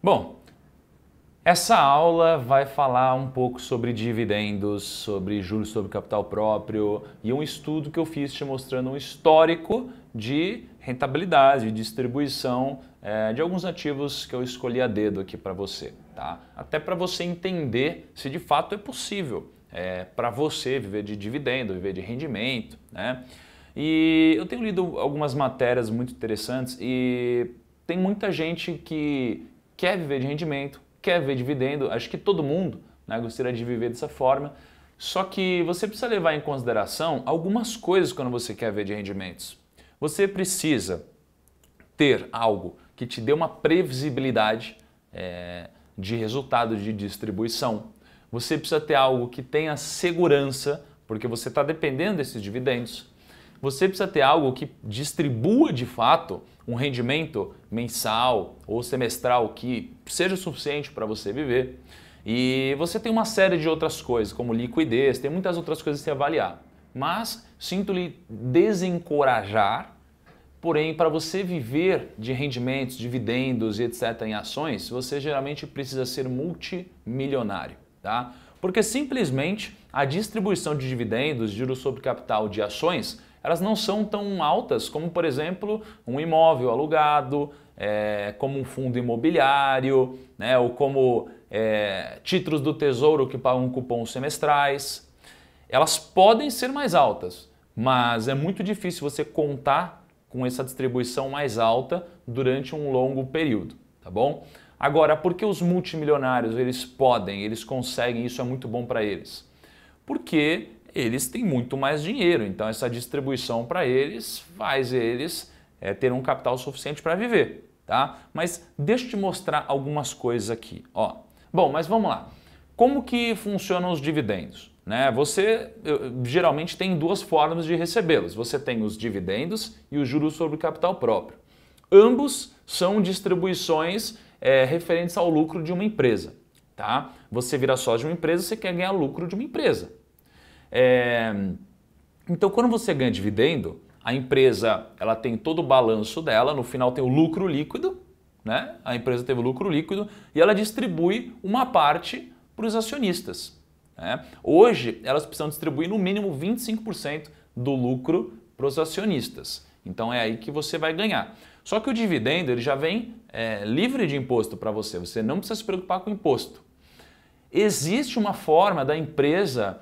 Bom, essa aula vai falar um pouco sobre dividendos, sobre juros sobre capital próprio e um estudo que eu fiz te mostrando um histórico de rentabilidade, de distribuição de alguns ativos que eu escolhi a dedo aqui para você, tá? Até para você entender se de fato é possível para você viver de dividendo, viver de rendimento, né? E eu tenho lido algumas matérias muito interessantes e tem muita gente que quer viver de rendimento, quer ver dividendo, acho que todo mundo, né, gostaria de viver dessa forma, só que você precisa levar em consideração algumas coisas quando você quer ver de rendimentos. Você precisa ter algo que te dê uma previsibilidade de resultado de distribuição. Você precisa ter algo que tenha segurança, porque você está dependendo desses dividendos. Você precisa ter algo que distribua de fato um rendimento mensal ou semestral que seja o suficiente para você viver. E você tem uma série de outras coisas, como liquidez, tem muitas outras coisas a se avaliar. Mas sinto-lhe desencorajar, porém, para você viver de rendimentos, dividendos e etc. em ações, você geralmente precisa ser multimilionário, tá? Porque simplesmente a distribuição de dividendos, juros sobre capital de ações, elas não são tão altas como, por exemplo, um imóvel alugado, como um fundo imobiliário, né, ou como títulos do Tesouro que pagam cupons semestrais. Elas podem ser mais altas, mas é muito difícil você contar com essa distribuição mais alta durante um longo período, tá bom? Agora, por que os multimilionários eles podem, eles conseguem, isso é muito bom para eles? Porque eles têm muito mais dinheiro, então essa distribuição para eles faz eles ter um capital suficiente para viver, tá? Mas deixa eu te mostrar algumas coisas aqui, ó. Bom, mas vamos lá. Como que funcionam os dividendos? Né? Você geralmente tem duas formas de recebê-los. Você tem os dividendos e os juros sobre capital próprio. Ambos são distribuições referentes ao lucro de uma empresa, tá? Você vira sócio de uma empresa, você quer ganhar lucro de uma empresa. Então, quando você ganha dividendo, a empresa ela tem todo o balanço dela, no final tem o lucro líquido, né? A empresa teve o lucro líquido e ela distribui uma parte para os acionistas, né? Hoje, elas precisam distribuir no mínimo 25% do lucro para os acionistas. Então, é aí que você vai ganhar. Só que o dividendo ele já vem livre de imposto para você, você não precisa se preocupar com imposto. Existe uma forma da empresa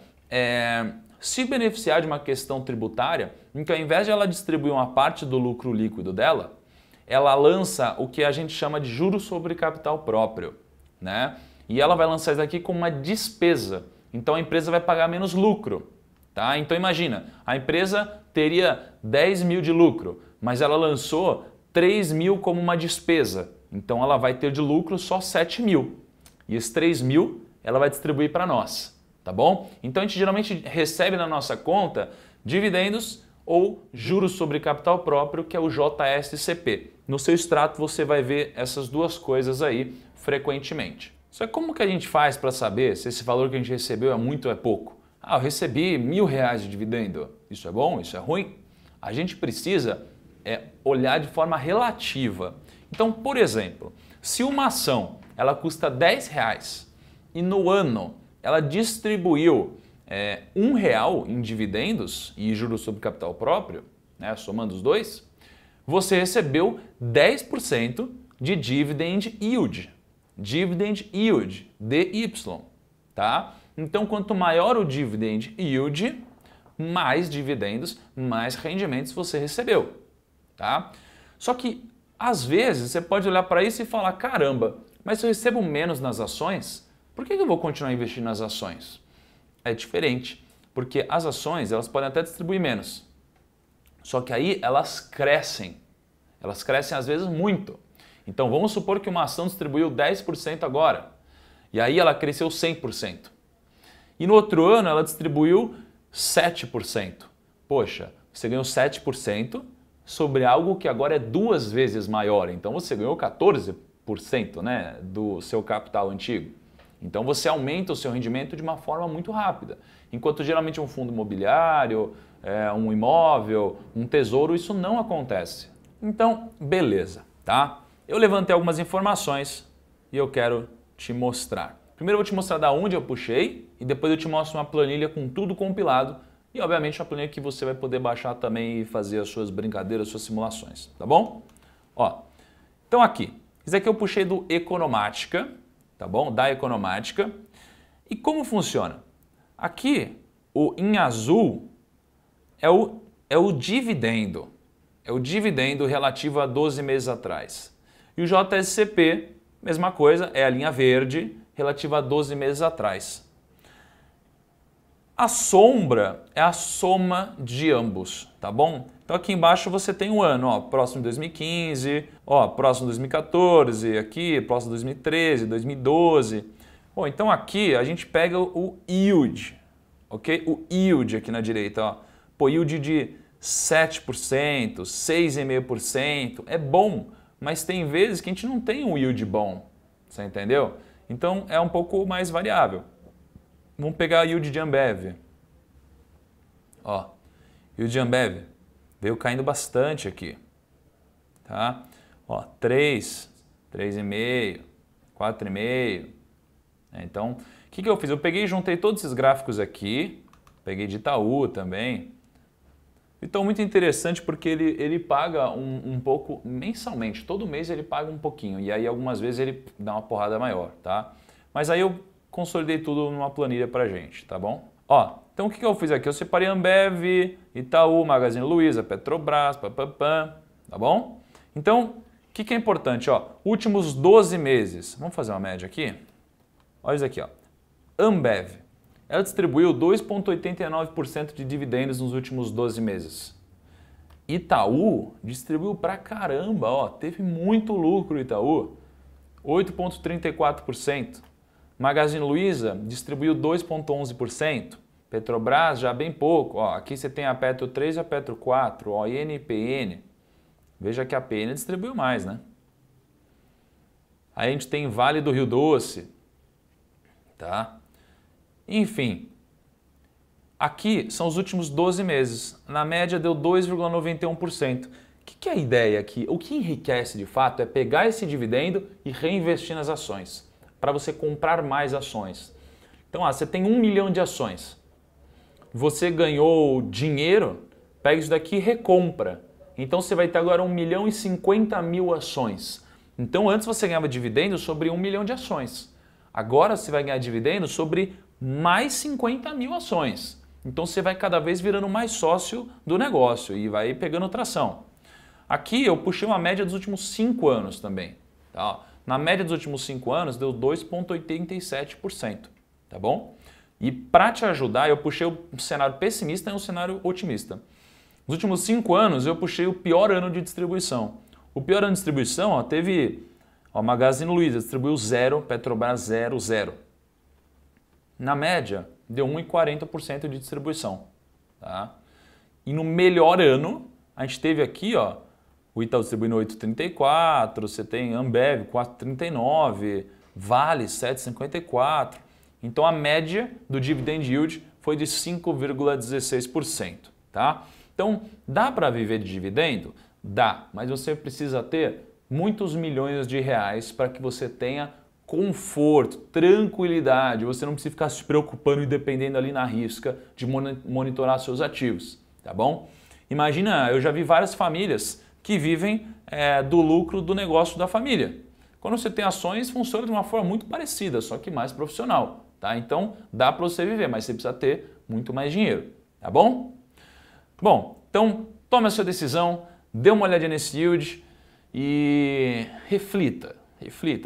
se beneficiar de uma questão tributária em que ao invés de ela distribuir uma parte do lucro líquido dela, ela lança o que a gente chama de juros sobre capital próprio, né? E ela vai lançar isso aqui como uma despesa. Então a empresa vai pagar menos lucro, tá? Então imagina, a empresa teria 10 mil de lucro, mas ela lançou 3 mil como uma despesa. Então ela vai ter de lucro só 7 mil. E esses 3 mil ela vai distribuir para nós. Tá bom? Então a gente geralmente recebe na nossa conta dividendos ou juros sobre capital próprio, que é o JSCP. No seu extrato você vai ver essas duas coisas aí frequentemente. Só que como que a gente faz para saber se esse valor que a gente recebeu é muito ou é pouco? Ah, eu recebi R$1.000 de dividendo. Isso é bom? Isso é ruim? A gente precisa olhar de forma relativa. Então, por exemplo, se uma ação ela custa R$10 e no ano ela distribuiu R$1 em dividendos e juros sobre capital próprio, né, somando os dois, você recebeu 10% de dividend yield. Dividend yield, DY, tá? Então, quanto maior o dividend yield, mais dividendos, mais rendimentos você recebeu, tá? Só que, às vezes, você pode olhar para isso e falar, caramba, mas se eu recebo menos nas ações, por que eu vou continuar investindo nas ações? É diferente, porque as ações elas podem até distribuir menos, só que aí elas crescem às vezes muito. Então vamos supor que uma ação distribuiu 10% agora, e aí ela cresceu 100%. E no outro ano ela distribuiu 7%. Poxa, você ganhou 7% sobre algo que agora é 2 vezes maior, então você ganhou 14%, né, do seu capital antigo. Então você aumenta o seu rendimento de uma forma muito rápida. Enquanto geralmente um fundo imobiliário, um imóvel, um tesouro, isso não acontece. Então, beleza, tá? Eu levantei algumas informações e eu quero te mostrar. Primeiro eu vou te mostrar da onde eu puxei e depois eu te mostro uma planilha com tudo compilado e obviamente uma planilha que você vai poder baixar também e fazer as suas brincadeiras, as suas simulações, tá bom? Ó, então aqui, isso aqui eu puxei do Economática, tá bom? Da Economática. E como funciona? Aqui, em azul é o dividendo. É o dividendo relativo a 12 meses atrás. E o JSCP, mesma coisa, é a linha verde relativa a 12 meses atrás. A sombra é a soma de ambos, tá bom? Então aqui embaixo você tem o ano, ó, próximo de 2015, ó, próximo de 2014, aqui, próximo de 2013, 2012. Bom, então aqui a gente pega o yield, ok? O yield aqui na direita, ó. Pô, yield de 7%, 6,5%, é bom, mas tem vezes que a gente não tem um yield bom, você entendeu? Então é um pouco mais variável. Vamos pegar a yield de Ambev. Ó, yield de Ambev veio caindo bastante aqui, tá? Ó, 3, 3,5, 4,5. Então, o que eu fiz? Eu peguei e juntei todos esses gráficos aqui, peguei de Itaú também. Então, muito interessante porque ele paga um pouco mensalmente, todo mês ele paga um pouquinho e aí algumas vezes ele dá uma porrada maior, tá? Mas aí eu consolidei tudo numa planilha pra gente, tá bom? Ó, então o que eu fiz aqui? Eu separei Ambev, Itaú, Magazine Luiza, Petrobras, tá bom? Então, o que é importante? Ó, últimos 12 meses, vamos fazer uma média aqui? Olha isso aqui, ó. Ambev, ela distribuiu 2,89% de dividendos nos últimos 12 meses. Itaú distribuiu pra caramba, ó, teve muito lucro Itaú, 8,34%. Magazine Luiza distribuiu 2,11%. Petrobras já bem pouco, ó, aqui você tem a Petro 3 e a Petro 4, ó, INPN. Veja que a PN distribuiu mais, né? Aí a gente tem Vale do Rio Doce, tá? Enfim, aqui são os últimos 12 meses. Na média deu 2,91%. O que é a ideia aqui? O que enriquece de fato é pegar esse dividendo e reinvestir nas ações, para você comprar mais ações. Então, você tem 1 milhão de ações. Você ganhou dinheiro, pega isso daqui e recompra. Então, você vai ter agora 1 milhão e 50 mil ações. Então, antes você ganhava dividendo sobre 1 milhão de ações. Agora você vai ganhar dividendo sobre mais 50 mil ações. Então você vai cada vez virando mais sócio do negócio e vai pegando tração. Aqui eu puxei uma média dos últimos 5 anos também. Tá? Na média dos últimos 5 anos deu 2,87%. Tá bom? E para te ajudar eu puxei um cenário pessimista e um cenário otimista. Nos últimos 5 anos eu puxei o pior ano de distribuição. O pior ano de distribuição ó, teve... Ó, Magazine Luiza distribuiu 0, Petrobras 0, 0. Na média, deu 1,40% de distribuição. Tá? E no melhor ano, a gente teve aqui, ó, o Itaú distribuindo 8,34, você tem Ambev 4,39, Vale 7,54. Então a média do dividend yield foi de 5,16%. Tá? Então, dá para viver de dividendo? Dá, mas você precisa ter muitos milhões de reais para que você tenha conforto, tranquilidade, você não precisa ficar se preocupando e dependendo ali na risca de monitorar seus ativos, tá bom? Imagina, eu já vi várias famílias que vivem do lucro do negócio da família. Quando você tem ações, funciona de uma forma muito parecida, só que mais profissional, tá? Então, dá para você viver, mas você precisa ter muito mais dinheiro, tá bom? Bom, então, tome a sua decisão, dê uma olhadinha nesse yield, e reflita,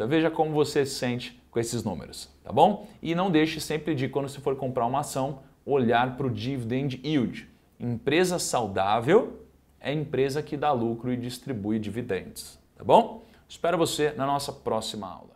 veja como você se sente com esses números, tá bom? E não deixe sempre de, quando você for comprar uma ação, olhar para o dividend yield. Empresa saudável é empresa que dá lucro e distribui dividendos, tá bom? Espero você na nossa próxima aula.